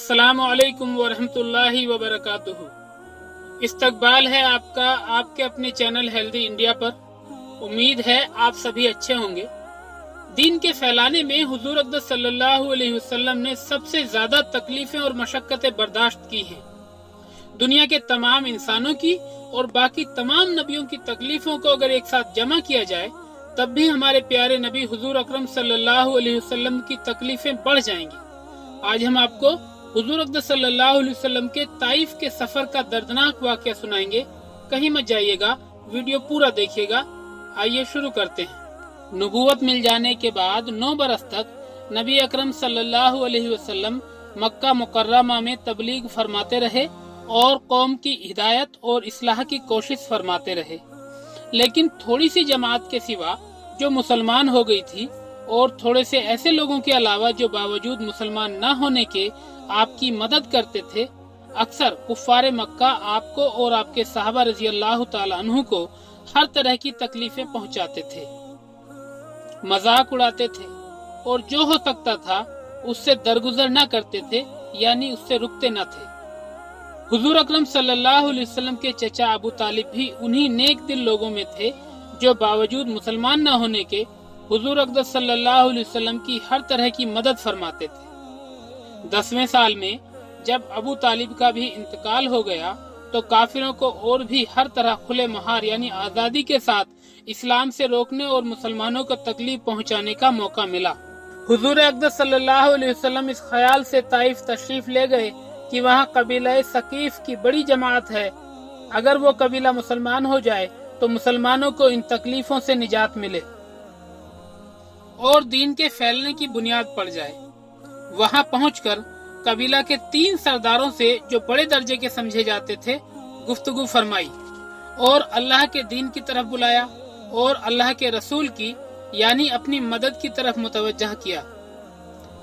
अस्सलामु अलैकुम वरहमतुल्लाहि वबरकातुहू। इस्तकबाल है आपका आपके अपने चैनल हेल्दी इंडिया पर। उम्मीद है आप सभी अच्छे होंगे। दीन के फैलाने में हुजूर अक़दस सल्लल्लाहु अलैहि वसल्लम ने सबसे ज्यादा तकलीफें और मशक्कतें बर्दाश्त की हैं। दुनिया के तमाम इंसानों की और बाकी तमाम नबियों की तकलीफों को अगर एक साथ जमा किया जाए तब भी हमारे प्यारे नबी हुजूर अकरम सल्लल्लाहु अलैहि वसल्लम की तकलीफें बढ़ जाएंगी। आज हम आपको हुजूर अक़दस सल्लल्लाहु अलैहि वसल्लम के ताइफ के सफर का दर्दनाक वाक़या सुनाएंगे। कहीं मत जाइएगा, वीडियो पूरा देखिएगा। आइए शुरू करते हैं। नबूवत मिल जाने के बाद 9 बरस तक नबी अकरम सल्लल्लाहु अलैहि वसल्लम मक्का मुकर्रमा में तबलीग फरमाते रहे और कौम की हिदायत और इस्लाह की कोशिश फरमाते रहे। लेकिन थोड़ी सी जमात के सिवा जो मुसलमान हो गई थी और थोड़े से ऐसे लोगों के अलावा जो बावजूद मुसलमान न होने के आपकी मदद करते थे, अक्सर कुफ्फारे मक्का आपको और आपके सहाबा रजी अल्लाह ताला अन्हु को हर तरह की तकलीफें पहुंचाते थे, मजाक उड़ाते थे और जो हो सकता था उससे दरगुजर न करते थे, यानी उससे रुकते न थे। हुजूर अकरम सल्लल्लाहु अलैहि वसल्लम के चचा अबू तालिब भी उन्हीं नेक दिल लोगों में थे जो बावजूद मुसलमान न होने के हुजूर अक़दस सल्लल्लाहु अलैहि वसल्लम की हर तरह की मदद फरमाते थे। 10वें साल में जब अबू तालिब का भी इंतकाल हो गया तो काफिरों को और भी हर तरह खुले महार यानी आजादी के साथ इस्लाम से रोकने और मुसलमानों को तकलीफ पहुंचाने का मौका मिला। हुजूर अक़दस सल्लल्लाहु अलैहि वसल्लम इस ख्याल से ताइफ तशरीफ ले गए कि वहाँ कबीला सकीफ की बड़ी जमात है, अगर वो कबीला मुसलमान हो जाए तो मुसलमानों को इन तकलीफों से निजात मिले और दीन के फैलने की बुनियाद पड़ जाए। वहां पहुंचकर कबीला के 3 सरदारों से जो बड़े दर्जे के समझे जाते थे गुफ्तगू फरमाई और अल्लाह के दीन की तरफ बुलाया और अल्लाह के रसूल की यानी अपनी मदद की तरफ मुतवज्जह किया।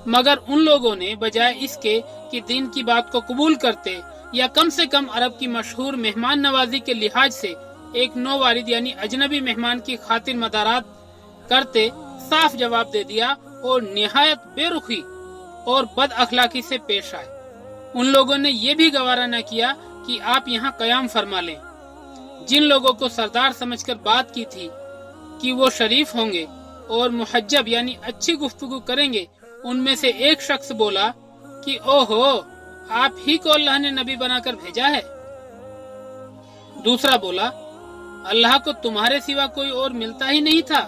मगर उन लोगों ने बजाय इसके कि दीन की बात को कबूल करते या कम से कम अरब की मशहूर मेहमान नवाजी के लिहाज से एक नौवारिद यानी अजनबी मेहमान की खातिर मदारात करते, साफ जवाब दे दिया और निहायत बेरुखी और बद अखलाकी से पेश आए। उन लोगों ने ये भी गवारा न किया कि आप यहाँ कयाम फरमा लें। जिन लोगों को सरदार समझकर बात की थी कि वो शरीफ होंगे और मुहज्जब यानी अच्छी गुफ्तगू करेंगे, उनमें से एक शख्स बोला कि ओहो, आप ही को अल्लाह ने नबी बनाकर भेजा है। दूसरा बोला, अल्लाह को तुम्हारे सिवा कोई और मिलता ही नहीं था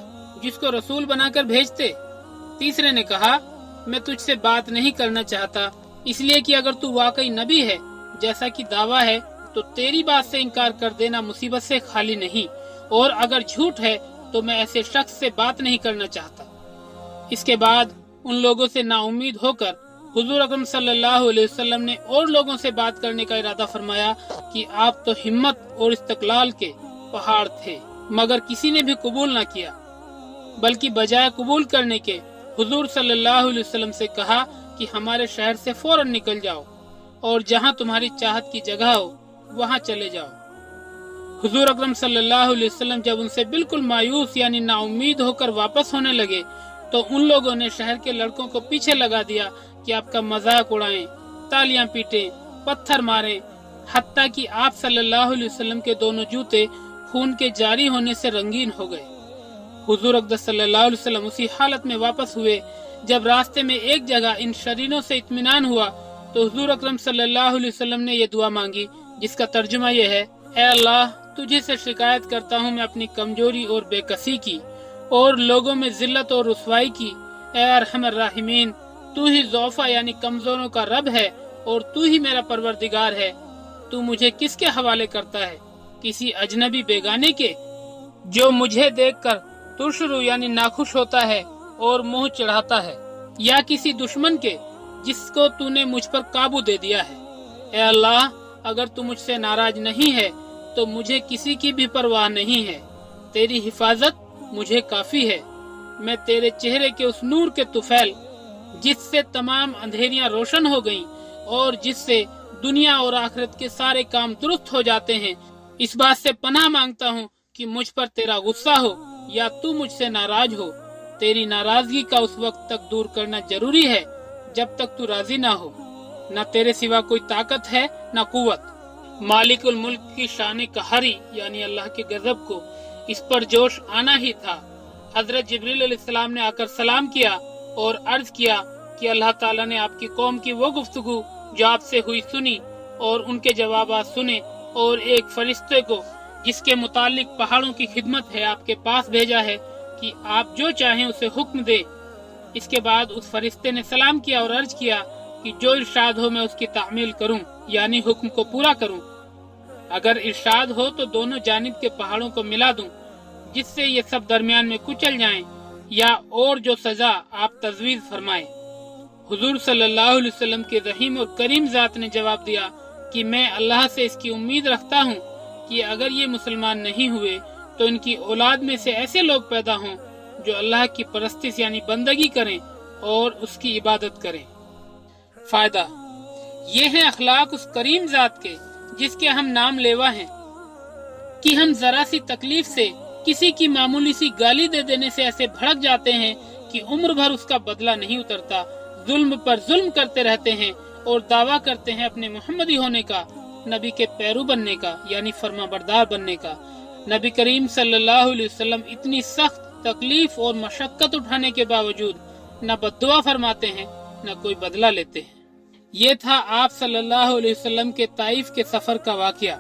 जिसको रसूल बनाकर भेजते। तीसरे ने कहा, मैं तुझसे बात नहीं करना चाहता इसलिए कि अगर तू वाकई नबी है जैसा कि दावा है तो तेरी बात से इनकार कर देना मुसीबत से खाली नहीं, और अगर झूठ है तो मैं ऐसे शख्स से बात नहीं करना चाहता। इसके बाद उन लोगों से नाउम्मीद होकर हुजूर अकरम सल्लल्लाहु अलैहि वसल्लम ने और लोगों से बात करने का इरादा फरमाया कि आप तो हिम्मत और इस्तकलाल के पहाड़ थे, मगर किसी ने भी कबूल न किया, बल्कि बजाय कबूल करने के हुजूर सल्लल्लाहु अलैहि वसल्लम से कहा कि हमारे शहर से फौरन निकल जाओ और जहां तुम्हारी चाहत की जगह हो वहां चले जाओ। हुजूर अकरम सल्लल्लाहु अलैहि वसल्लम जब उनसे बिल्कुल मायूस यानी नाउम्मीद होकर वापस होने लगे तो उन लोगों ने शहर के लड़कों को पीछे लगा दिया कि आपका मजाक उड़ाएं, तालियां पीटें, पत्थर मारें, हत्ता कि आप सल्लल्लाहु अलैहि वसल्लम के दोनों जूते खून के जारी होने से रंगीन हो गए। हुजूर अक़दस सल्लल्लाहु अलैहि वसल्लम उसी हालत में वापस हुए। जब रास्ते में एक जगह इन शरीरों से इत्मीनान हुआ तो हुजूर अकरम सल्लल्लाहु अलैहि वसल्लम ने ये दुआ मांगी जिसका तर्जुमा ये है, ऐ अल्लाह, तुझे से शिकायत करता हूँ मैं अपनी कमजोरी और बेकसी की और लोगों में जिल्लत और रुसवाई की। ऐ अरहमर राहिमीन, तू ही ज़ौफा यानी कमजोरों का रब है और तू ही मेरा परवरदिगार है। तू मुझे किसके हवाले करता है? किसी अजनबी बेगाने के जो मुझे देखकर तुरशरू यानी नाखुश होता है और मुंह चढ़ाता है, या किसी दुश्मन के जिसको तूने मुझ पर काबू दे दिया है। ऐ अल्लाह, अगर तू मुझसे नाराज नहीं है तो मुझे किसी की भी परवाह नहीं है। तेरी हिफाजत मुझे काफी है। मैं तेरे चेहरे के उस नूर के तुफैल जिससे तमाम अंधेरियां रोशन हो गईं और जिससे दुनिया और आखिरत के सारे काम दुरुस्त हो जाते हैं, इस बात से पनाह मांगता हूँ कि मुझ पर तेरा गुस्सा हो या तू मुझसे नाराज हो। तेरी नाराजगी का उस वक्त तक दूर करना जरूरी है जब तक तू राजी ना हो। न तेरे सिवा कोई ताकत है न कुव्वत। मालिकुल मुल्क की शान कहरी यानी अल्लाह के गजब को इस पर जोश आना ही था। हजरत जिब्रील अलैहिस्सलाम ने आकर सलाम किया और अर्ज किया कि अल्लाह ताला ने आपकी कौम की वो गुफ्तगू जो आपसे हुई सुनी और उनके जवाब सुने, और एक फरिश्ते को जिसके मुतालिक पहाड़ों की खिदमत है आपके पास भेजा है कि आप जो चाहें उसे हुक्म दे। इसके बाद उस फरिश्ते ने सलाम किया और अर्ज किया कि जो इरशाद हो मैं उसकी तामील करूं, यानी हुक्म को पूरा करूं। अगर इरशाद हो तो दोनों जानिब के पहाड़ों को मिला दूं जिससे ये सब दरमियान में कुचल जाएं, या और जो सजा आप तजवीज फरमाए। हुजूर सल्लल्लाहु अलैहि वसल्लम के रहीम और करीम जात ने जवाब दिया कि मैं अल्लाह से इसकी उम्मीद रखता हूँ कि अगर ये मुसलमान नहीं हुए तो इनकी औलाद में से ऐसे लोग पैदा हों जो अल्लाह की परस्तिश यानी बंदगी करें और उसकी इबादत करें। फायदा ये है अखलाक उस करीम जात के जिसके हम नाम लेवा हैं कि हम जरा सी तकलीफ से किसी की मामूली सी गाली दे देने से ऐसे भड़क जाते हैं कि उम्र भर उसका बदला नहीं उतरता, जुल्म पर जुल्म करते रहते हैं और दावा करते हैं अपने मोहम्मदी होने का, नबी के पैरू बनने का यानी फर्माबरदार बनने का। नबी करीम सल्लल्लाहु अलैहि वसल्लम इतनी सख्त तकलीफ और मशक्कत उठाने के बावजूद न बद्दुआ फरमाते हैं न कोई बदला लेते हैं। ये था आप सल्लल्लाहु अलैहि वसल्लम के ताइफ के सफर का वाकया।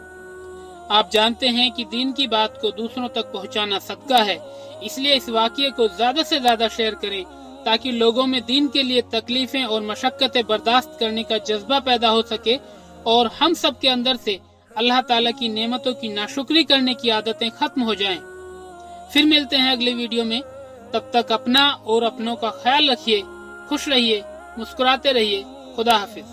आप जानते हैं कि दीन की बात को दूसरों तक पहुंचाना सदका है, इसलिए इस वाकये को ज्यादा से ज्यादा शेयर करें ताकि लोगों में दीन के लिए तकलीफें और मशक्कतें बर्दाश्त करने का जज्बा पैदा हो सके और हम सब के अंदर से अल्लाह ताला की नेमतों की नाशुक्री करने की आदतें खत्म हो जाएं। फिर मिलते हैं अगले वीडियो में, तब तक अपना और अपनों का ख्याल रखिए, खुश रहिए, मुस्कुराते रहिए। खुदा हाफिज।